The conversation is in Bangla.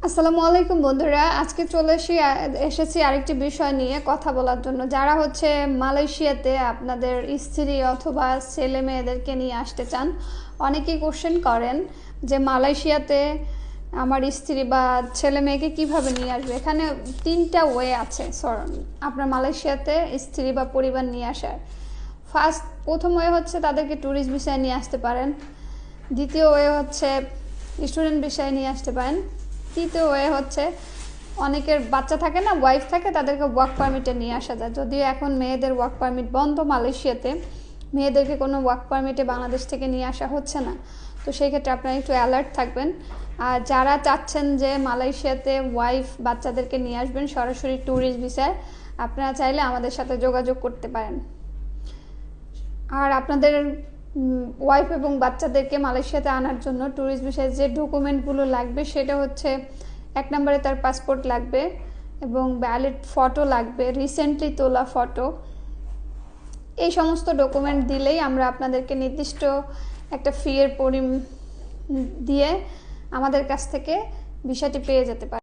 আসসালামু আলাইকুম বন্ধুরা, আজকে এসেছি আরেকটি বিষয় নিয়ে কথা বলার জন্য। যারা মালয়েশিয়াতে আপনাদের স্ত্রী অথবা ছেলে মেয়েদেরকে নিয়ে আসতে চান, অনেকেই কোশ্চেন করেন যে মালয়েশিয়াতে আমার স্ত্রী বা ছেলে মেয়েকে কীভাবে নিয়ে আসবে। এখানে তিনটা ওয়ে আছে আপনার মালয়েশিয়াতে স্ত্রী বা পরিবার নিয়ে আসার। প্রথম ওয়ে হচ্ছে তাদেরকে ট্যুরিস্ট ভিসায় নিয়ে আসতে পারেন। দ্বিতীয় ওয়ে হচ্ছে স্টুডেন্ট ভিসায় নিয়ে আসতে পারেন। তৃতীয় ওয়ে হচ্ছে অনেকের বাচ্চা থাকে না, ওয়াইফ থাকে, তাদেরকে ওয়ার্ক পারমিটে নিয়ে আসা যায়। যদিও এখন মেয়েদের ওয়ার্ক পারমিট বন্ধ মালয়েশিয়াতে, মেয়েদেরকে কোনো ওয়ার্ক পারমিটে বাংলাদেশ থেকে নিয়ে আসা হচ্ছে না। তো সেই ক্ষেত্রে আপনারা একটু অ্যালার্ট থাকবেন। আর যারা চাচ্ছেন যে মালয়েশিয়াতে ওয়াইফ বাচ্চাদেরকে নিয়ে আসবেন সরাসরি ট্যুরিস্ট ভিসায়, আপনারা চাইলে আমাদের সাথে যোগাযোগ করতে পারেন। আর আপনাদের ওয়াইফ এবং বাচ্চাদেরকে মালয়েশিয়াতে আনার জন্য ট্যুরিস্ট ভিসায় যে ডকুমেন্টগুলো লাগবে সেটা হচ্ছে, 1 নম্বরে তার পাসপোর্ট লাগবে এবং ভ্যালিড ফটো লাগবে, রিসেন্টলি তোলা ফটো। এই সমস্ত ডকুমেন্ট দিলেই আমরা আপনাদেরকে নির্দিষ্ট একটা ফি এর দিয়ে আমাদের কাছ থেকে ভিসাটি পেয়ে যেতে পারি।